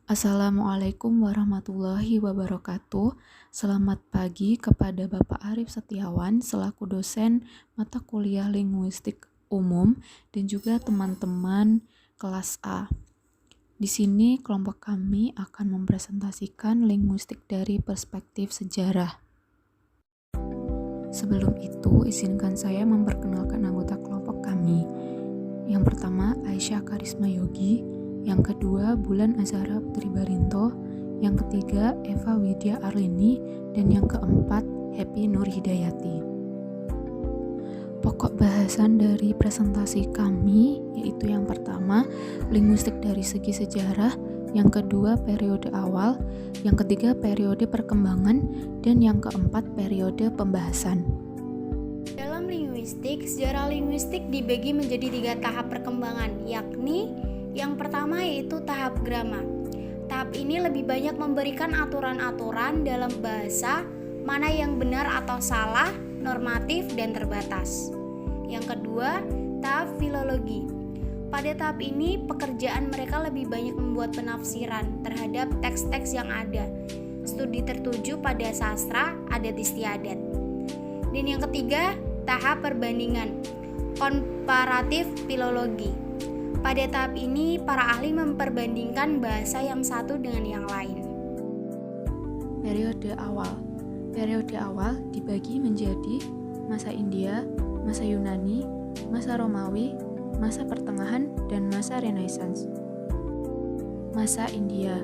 Assalamualaikum warahmatullahi wabarakatuh. Selamat pagi kepada Bapak Arif Setiawan selaku dosen mata kuliah linguistik umum dan juga teman-teman kelas A. Di sini kelompok kami akan mempresentasikan linguistik dari perspektif sejarah. Sebelum itu, izinkan saya memperkenalkan anggota kelompok kami. Yang pertama, Aisyah Karisma Yogi. Yang kedua, Bulan Azhara Putri Barinto. Yang ketiga, Eva Widya Arlini. Dan yang keempat, Happy Nur Hidayati. Pokok bahasan dari presentasi kami yaitu yang pertama, linguistik dari segi sejarah. Yang kedua, periode awal. Yang ketiga, periode perkembangan. Dan yang keempat, periode pembahasan. Dalam linguistik, sejarah linguistik dibagi menjadi 3 tahap perkembangan, yakni yang pertama yaitu tahap grama. Tahap ini lebih banyak memberikan aturan-aturan dalam bahasa, mana yang benar atau salah, normatif, dan terbatas. Yang kedua, tahap filologi. Pada tahap ini, pekerjaan mereka lebih banyak membuat penafsiran terhadap teks-teks yang ada. Studi tertuju pada sastra, adat istiadat. Dan yang ketiga, tahap perbandingan, komparatif filologi. Pada tahap ini, para ahli memperbandingkan bahasa yang satu dengan yang lain. Periode awal. Periode awal dibagi menjadi masa India, masa Yunani, masa Romawi, masa pertengahan, dan masa Renaissance. Masa India.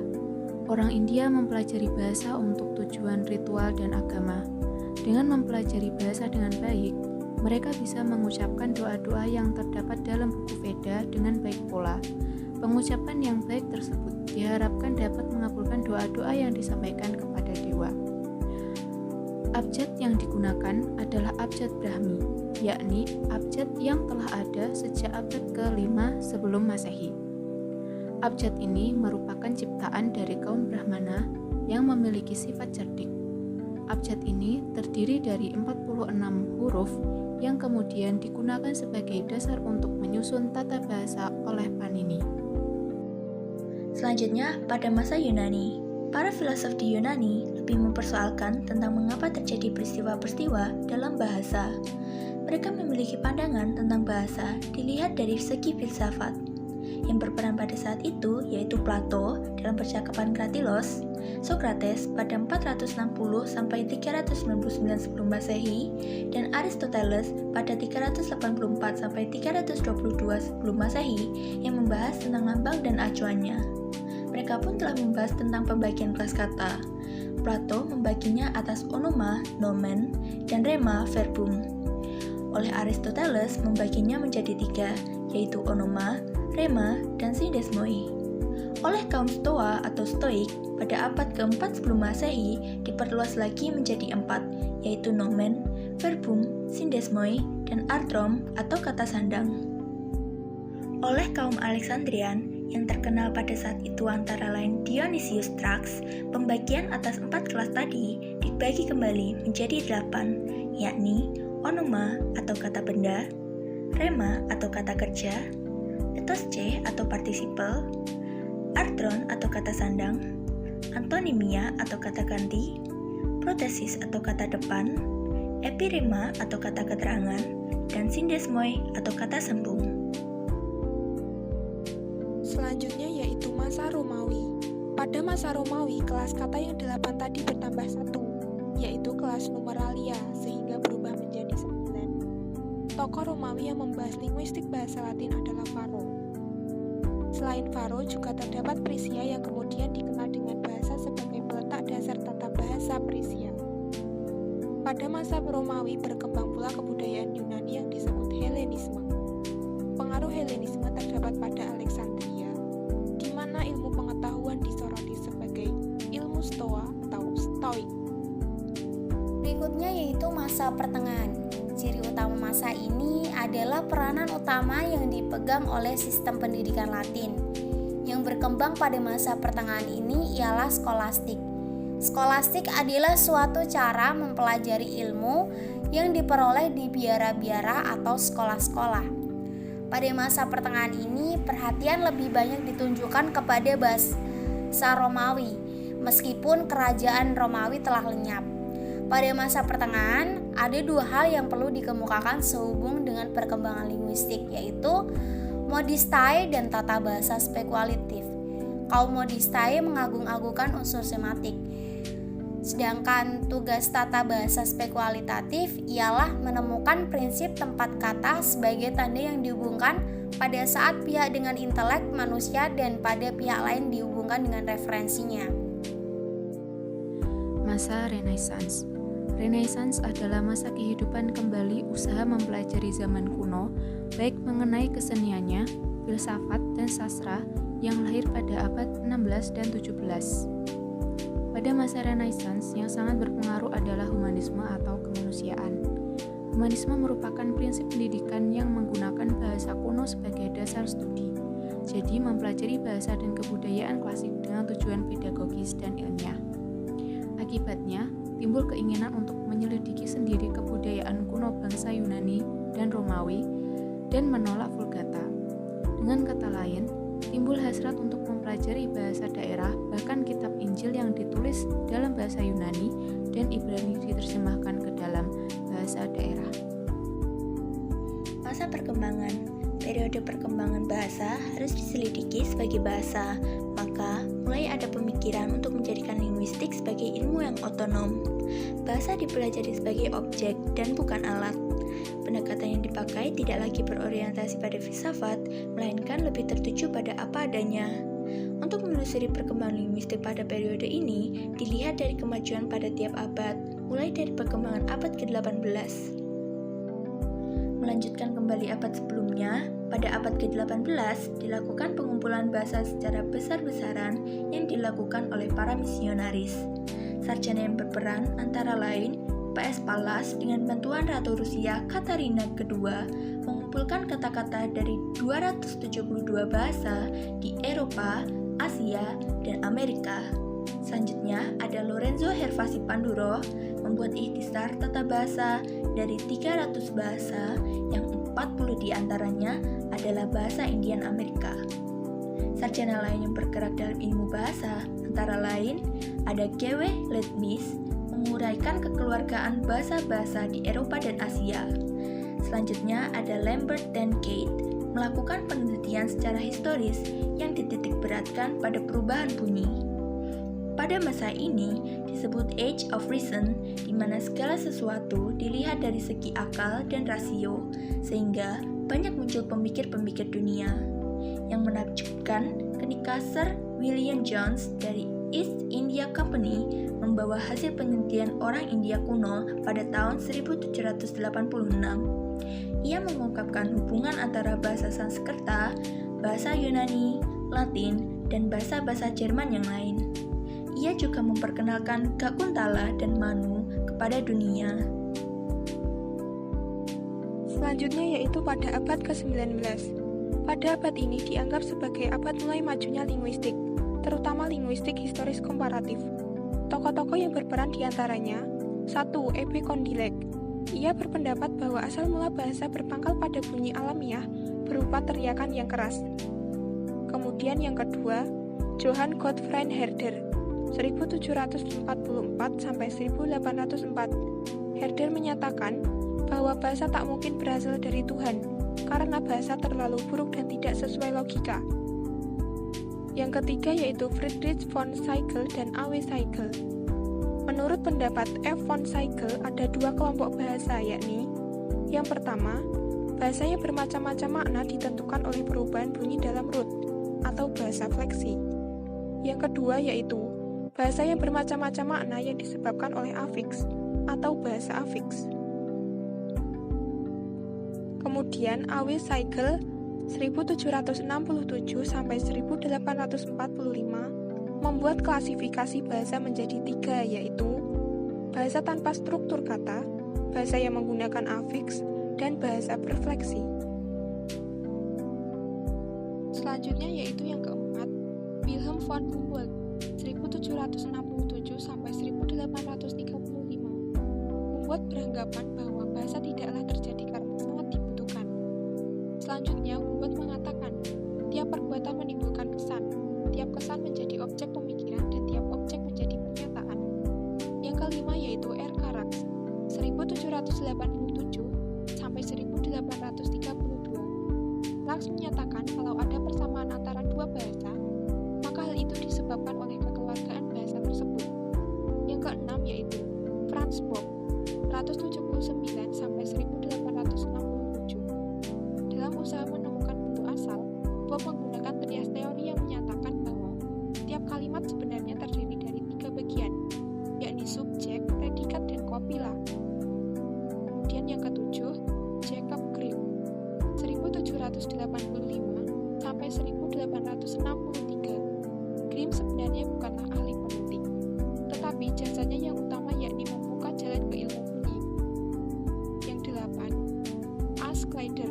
Orang India mempelajari bahasa untuk tujuan ritual dan agama. Dengan mempelajari bahasa dengan baik, mereka bisa mengucapkan doa-doa yang terdapat dalam buku Veda dengan baik pula. Pengucapan yang baik tersebut diharapkan dapat mengabulkan doa-doa yang disampaikan kepada dewa. Abjad yang digunakan adalah abjad Brahmi, yakni abjad yang telah ada sejak abad ke-5 sebelum Masehi. Abjad ini merupakan ciptaan dari kaum Brahmana yang memiliki sifat cerdik. Abjad ini terdiri dari 46 huruf yang kemudian digunakan sebagai dasar untuk menyusun tata bahasa oleh Panini. Selanjutnya, pada masa Yunani, para filosof di Yunani lebih mempersoalkan tentang mengapa terjadi peristiwa-peristiwa dalam bahasa. Mereka memiliki pandangan tentang bahasa dilihat dari segi filsafat. Yang berperan pada saat itu yaitu Plato dalam percakapan Kratilos, Socrates pada 460 sampai 399 sebelum Masehi, dan Aristoteles pada 384 sampai 322 sebelum Masehi yang membahas tentang lambang dan acuannya. Mereka pun telah membahas tentang pembagian kelas kata. Plato membaginya atas onoma, nomen, dan rema, verbum. Oleh Aristoteles membaginya menjadi 3, yaitu onoma, rema, dan sindesmoi. Oleh kaum Stoa atau Stoik, pada abad keempat sebelum Masehi diperluas lagi menjadi 4, yaitu nomen, verbum, sindesmoi, dan artrom atau kata sandang. Oleh kaum Alexandrian, yang terkenal pada saat itu antara lain Dionysius Trax, pembagian atas 4 kelas tadi dibagi kembali menjadi 8, yakni onoma atau kata benda, rema atau kata kerja, etos C atau partisipal, artron atau kata sandang, antonimia atau kata ganti, protesis atau kata depan, epirema atau kata keterangan, dan sindesmoi atau kata sambung. Selanjutnya yaitu masa Romawi. Pada masa Romawi, kelas kata yang 8 tadi bertambah 1, yaitu kelas numeralia, sehingga berubah menjadi 9. Tokoh Romawi yang membahas linguistik bahasa Latin adalah Varro. Selain Varro, juga terdapat Prisia yang kemudian dikenal dengan bahasa sebagai peletak dasar tata bahasa Prisia. Pada masa Romawi berkembang pula kebudayaan Yunani yang disebut Helenisme. Pengaruh Helenisme terdapat pada Alexandria, di mana ilmu pengetahuan disoroti sebagai ilmu Stoa atau Stoik. Berikutnya yaitu masa pertengahan. Ciri utama masa ini adalah peranan utama yang dipegang oleh sistem pendidikan Latin. Yang berkembang pada masa pertengahan ini ialah skolastik. Skolastik adalah suatu cara mempelajari ilmu yang diperoleh di biara-biara atau sekolah-sekolah. Pada masa pertengahan ini, perhatian lebih banyak ditunjukkan kepada bahasa bangsa Romawi, meskipun kerajaan Romawi telah lenyap. Pada masa pertengahan, ada dua hal yang perlu dikemukakan sehubung dengan perkembangan linguistik, yaitu modistae dan tata bahasa spekulatif. Kaum modistae mengagung-agungkan unsur sematik, sedangkan tugas tata bahasa spekulitatif ialah menemukan prinsip tempat kata sebagai tanda yang dihubungkan pada saat pihak dengan intelek manusia dan pada pihak lain dihubungkan dengan referensinya. Masa Renaissance. Renaissance adalah masa kehidupan kembali usaha mempelajari zaman kuno, baik mengenai keseniannya, filsafat, dan sastra yang lahir pada abad 16 dan 17. Pada masa Renaissance, yang sangat berpengaruh adalah humanisme atau kemanusiaan. Humanisme merupakan prinsip pendidikan yang menggunakan bahasa kuno sebagai dasar studi. Jadi, mempelajari bahasa dan kebudayaan klasik dengan tujuan pedagogis dan ilmiah. Akibatnya, timbul keinginan untuk menyelidiki sendiri kebudayaan kuno bangsa Yunani dan Romawi dan menolak Vulgata. Dengan kata lain, timbul hasrat untuk mempelajari bahasa daerah, bahkan kitab Injil yang ditulis dalam bahasa Yunani dan Ibrani diterjemahkan ke dalam bahasa daerah. Masa perkembangan. Periode perkembangan bahasa harus diselidiki sebagai bahasa, maka mulai ada pemikiran untuk menjadikan linguistik sebagai ilmu yang otonom. Bahasa dipelajari sebagai objek dan bukan alat. Pendekatan yang dipakai tidak lagi berorientasi pada filsafat, melainkan lebih tertuju pada apa adanya. Untuk menelusuri perkembangan linguistik pada periode ini, dilihat dari kemajuan pada tiap abad, mulai dari perkembangan abad ke-18. Melanjutkan kembali abad sebelumnya, pada abad ke-18 dilakukan pengumpulan bahasa secara besar-besaran yang dilakukan oleh para misionaris. Sarjana yang berperan antara lain P.S. Pallas dengan bantuan Ratu Rusia Katarina II mengumpulkan kata-kata dari 272 bahasa di Eropa, Asia, dan Amerika. Selanjutnya ada Lorenzo Hervasi Panduro membuat ikhtisar tata bahasa dari 300 bahasa yang 40 diantaranya adalah bahasa Indian Amerika. Sarjana lain yang bergerak dalam ilmu bahasa antara lain ada G.W. Leibniz menguraikan kekeluargaan bahasa-bahasa di Eropa dan Asia. Selanjutnya ada Lambert dan Kate melakukan penelitian secara historis yang dititik beratkan pada perubahan bunyi. Pada masa ini disebut Age of Reason, di mana segala sesuatu dilihat dari segi akal dan rasio, sehingga banyak muncul pemikir-pemikir dunia. Yang menakjubkan ketika Sir William Jones dari East India Company membawa hasil penelitian orang India kuno pada tahun 1786. Ia mengungkapkan hubungan antara bahasa Sanskerta, bahasa Yunani, Latin, dan bahasa-bahasa Jerman yang lain. Ia juga memperkenalkan Gakuntala dan Manu kepada dunia. Selanjutnya yaitu pada abad ke-19. Pada abad ini dianggap sebagai abad mulai majunya linguistik, terutama linguistik historis komparatif. Tokoh-tokoh yang berperan diantaranya 1. E.B. Condillac. Ia berpendapat bahwa asal mula bahasa berpangkal pada bunyi alamiah berupa teriakan yang keras. Kemudian yang kedua, Johann Gottfried Herder 1744 sampai 1804. Herder menyatakan bahwa bahasa tak mungkin berasal dari Tuhan karena bahasa terlalu buruk dan tidak sesuai logika. Yang ketiga yaitu Friedrich von Schlegel dan A.W. Schlegel. Menurut pendapat F. von Schlegel ada dua kelompok bahasa, yakni yang pertama, bahasa yang bermacam-macam makna ditentukan oleh perubahan bunyi dalam root atau bahasa fleksi. Yang kedua yaitu bahasa yang bermacam-macam makna yang disebabkan oleh afiks atau bahasa afiks. Kemudian A.W. Schlegel 1767 sampai 1845 membuat klasifikasi bahasa menjadi tiga, yaitu bahasa tanpa struktur kata, bahasa yang menggunakan afiks, dan bahasa berfleksi. Selanjutnya yaitu yang keempat, Wilhelm von Humboldt 1767 sampai 1835 membuat beranggapan bahwa bahasa tidaklah terjadi karena sangat dibutuhkan. Selanjutnya, Humboldt mengatakan, tiap perbuatan menimbulkan kesan, tiap kesan menjadi menjadi objek pemikiran dan tiap objek menjadi pernyataan. Yang kelima yaitu Erkarax, 1787 sampai 1832. Lax menyatakan kalau ada persamaan antara dua bahasa, maka hal itu disebabkan oleh kekeluargaan bahasa tersebut. Yang keenam yaitu Franz Bopp, 179 sampai 1867. Dalam usaha menemukan bentuk asal, Bopp menggunakan teori yang menyatakan bahwa tiap kalimat sebenarnya terdiri dari 3 bagian, yakni subjek, predikat, dan kopila. Kemudian yang ketujuh, Jacob Grimm, 1785 sampai 1863. Grimm sebenarnya bukanlah ahli fonetik, tetapi jasanya yang utama yakni membuka jalan ke ilmu bunyi. Yang delapan, A. Schleider,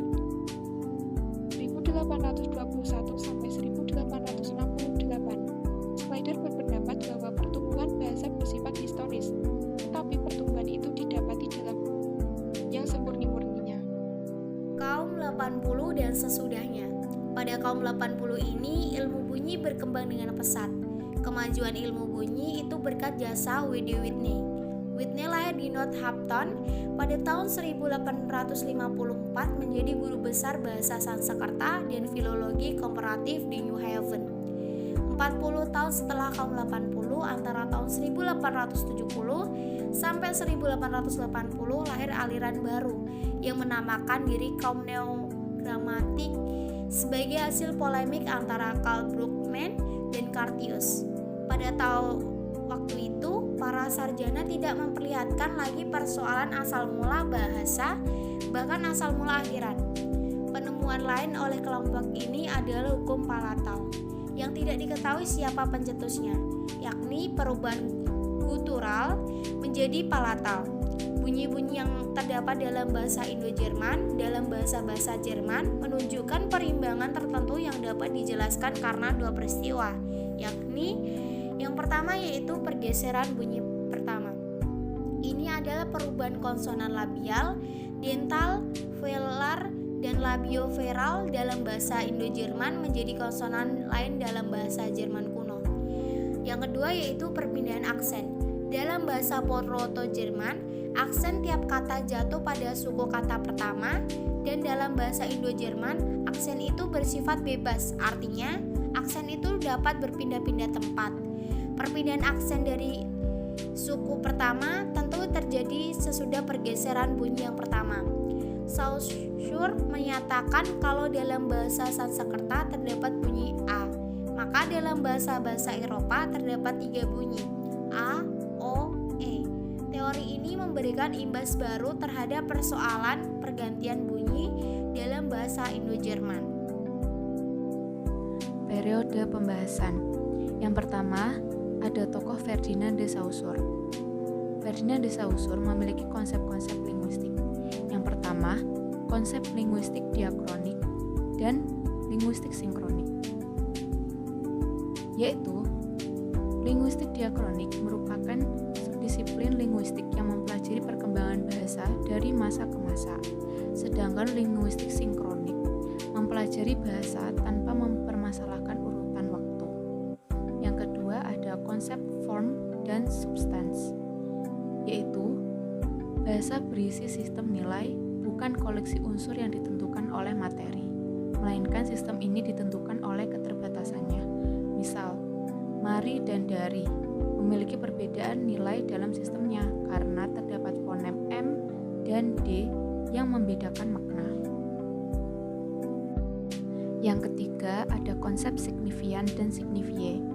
1821 sampai 1868. Schleider berpendapat bahwa pertumbuhan bahasa bersifat historis, tetapi pertumbuhan itu didapati dalam yang semurni-murninya. Kaum 80 dan sesudahnya. Pada kaum 80 ini, ilmu bunyi berkembang dengan pesat. Kemajuan ilmu bunyi itu berkat jasa W.D. Whitney. Whitney lahir di Northampton pada tahun 1854 menjadi guru besar bahasa Sanskerta dan filologi komparatif di New Haven. 40 tahun setelah kaum 80, antara tahun 1870 sampai 1880 lahir aliran baru yang menamakan diri kaum neogrammatik sebagai hasil polemik antara Karl Brockman dan Curtius. Pada waktu itu, para sarjana tidak memperlihatkan lagi persoalan asal mula bahasa, bahkan asal mula akhiran. Penemuan lain oleh kelompok ini adalah hukum palatal, yang tidak diketahui siapa pencetusnya, yakni perubahan gutural menjadi palatal. Bunyi-bunyi yang terdapat dalam bahasa Indo-Jerman, dalam bahasa-bahasa Jerman menunjukkan perimbangan tertentu yang dapat dijelaskan karena dua peristiwa, yakni yang pertama yaitu pergeseran bunyi pertama. Ini adalah perubahan konsonan labial, dental, velar, dan labioveral dalam bahasa Indo-Jerman menjadi konsonan lain dalam bahasa Jerman kuno. Yang kedua yaitu perpindahan aksen. Dalam bahasa Proto-Jerman, aksen tiap kata jatuh pada suku kata pertama, dan dalam bahasa Indo-Jerman, aksen itu bersifat bebas, artinya aksen itu dapat berpindah-pindah tempat. Perpindahan aksen dari suku pertama tentu terjadi sesudah pergeseran bunyi yang pertama. Saussure menyatakan kalau dalam bahasa Sanskerta terdapat bunyi A, maka dalam bahasa-bahasa Eropa terdapat 3 bunyi, A, O, E. Teori ini memberikan imbas baru terhadap persoalan pergantian bunyi dalam bahasa Indo-Jerman. Periode pembahasan. Yang pertama, ada tokoh Ferdinand de Saussure. Ferdinand de Saussure memiliki konsep-konsep linguistik. Yang pertama, konsep linguistik diakronik dan linguistik sinkronik. Yaitu, linguistik diakronik merupakan subdisiplin linguistik yang mempelajari perkembangan bahasa dari masa ke masa. Sedangkan linguistik sinkronik mempelajari bahasa tanpa mempermasalahkan urutan waktu. Yang kedua ada konsep form dan substance, yaitu bahasa berisi sistem nilai, bukan koleksi unsur yang ditentukan oleh materi, melainkan sistem ini ditentukan oleh keterbatasannya. Misal, mari dan dari memiliki perbedaan nilai dalam sistemnya karena terdapat fonem M dan D yang membedakan makna. Yang ketiga ada konsep signifian dan signifie.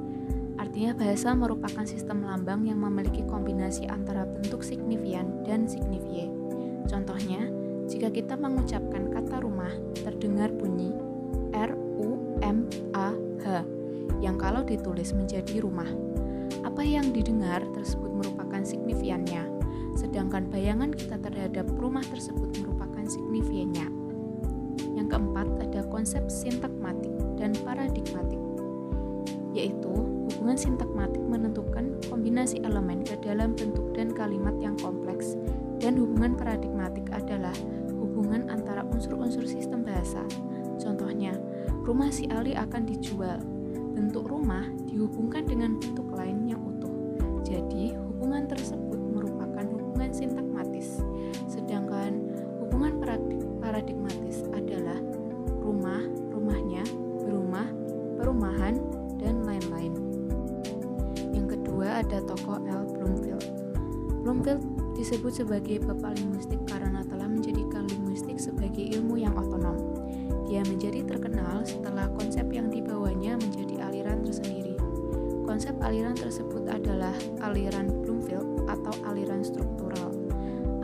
Artinya bahasa merupakan sistem lambang yang memiliki kombinasi antara bentuk signifian dan signifie. Contohnya, jika kita mengucapkan kata rumah, terdengar bunyi R-U-M-A-H yang kalau ditulis menjadi rumah. Apa yang didengar tersebut merupakan signifiannya, sedangkan bayangan kita terhadap rumah tersebut merupakan signifiannya. Yang keempat ada konsep sintakmatik dan paradigmatik, yaitu hubungan sintakmatik menentukan kombinasi elemen ke dalam bentuk dan kalimat yang kompleks, dan hubungan paradigmatik adalah hubungan antara unsur-unsur sistem bahasa. Contohnya, rumah si Ali akan dijual. bentuk rumah dihubungkan dengan bentuk lain yang utuh. Jadi, hubungan tersebut merupakan hubungan sintakmatis. Sedangkan hubungan paradigmatis adalah rumah, rumahnya, berumah, perumahan, dan lain-lain. Yang kedua ada tokoh L. Bloomfield. Bloomfield disebut sebagai bapak linguistik karena telah menjadikan linguistik sebagai ilmu yang otonom. Dia menjadi terkenal setelah konsep yang dibawanya menjadi aliran tersendiri. Konsep aliran tersebut adalah aliran Bloomfield atau aliran struktural.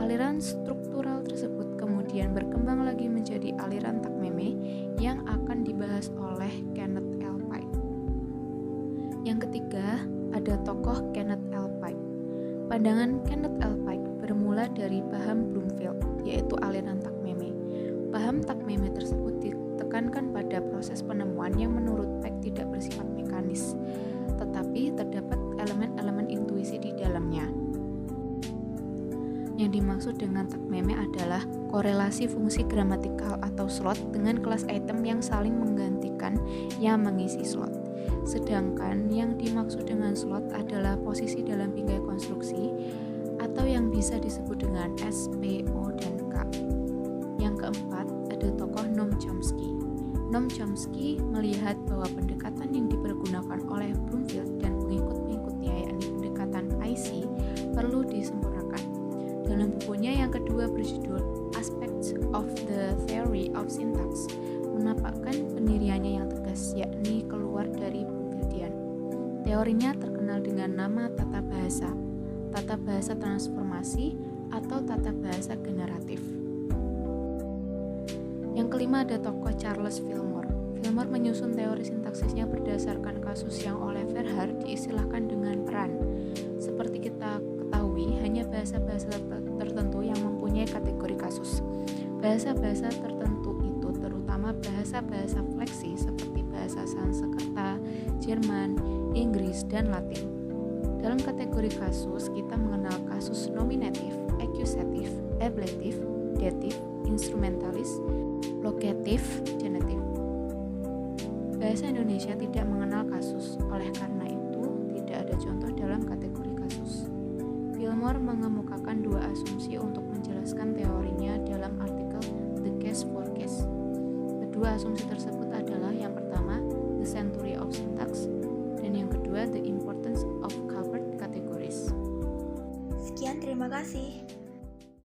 Aliran struktural tersebut kemudian berkembang lagi menjadi aliran takmeme yang akan dibahas oleh Kenneth L. Pike. Yang ketiga, ada tokoh Kenneth L. Pike. Pandangan Kenneth L. Pike bermula dari paham Bloomfield, yaitu aliran takmeme. Paham takmeme tersebut ditekankan pada proses penemuan yang menurut Pike tidak bersifat mekanis, tetapi terdapat elemen-elemen intuisi di dalamnya. Yang dimaksud dengan takmeme adalah korelasi fungsi gramatikal atau slot dengan kelas item yang saling menggantikan yang mengisi slot. Sedangkan yang dimaksud dengan slot adalah posisi dalam bingkai konstruksi atau yang bisa disebut dengan S, P, O, dan K. Yang keempat, ada tokoh Noam Chomsky. Noam Chomsky melihat bahwa pendekatan yang dipergunakan oleh Bloomfield dan pengikut-pengikutnya, yakni pendekatan IC, perlu disempurnakan. Dalam bukunya yang kedua berjudul Aspects of the Theory of Syntax, menampakkan pendiriannya yang tegas, yakni keluar dari Bloomfieldian. Teorinya terkenal dengan nama tata bahasa transformasi, atau tata bahasa generatif. Yang kelima ada tokoh Charles Fillmore. Fillmore menyusun teori sintaksisnya berdasarkan kasus yang oleh Verhaer diistilahkan dengan peran. Seperti kita ketahui, hanya bahasa-bahasa tertentu yang mempunyai kategori kasus. Bahasa-bahasa tertentu itu terutama bahasa-bahasa fleksi seperti bahasa Sanskerta, Jerman, Inggris, dan Latin. Dalam kategori kasus, kita mengenal kasus nominatif, accusatif, ablative, dative, instrumentalis, locatif, genetif. Bahasa Indonesia tidak mengenal kasus, oleh karena itu tidak ada contoh dalam kategori kasus. Fillmore mengemukakan dua asumsi untuk menjelaskan teorinya dalam artikel The Case for Case. Kedua asumsi tersebut adalah yang pertama, the century of syntax, dan yang kedua, the importance of covered categories. Sekian, terima kasih.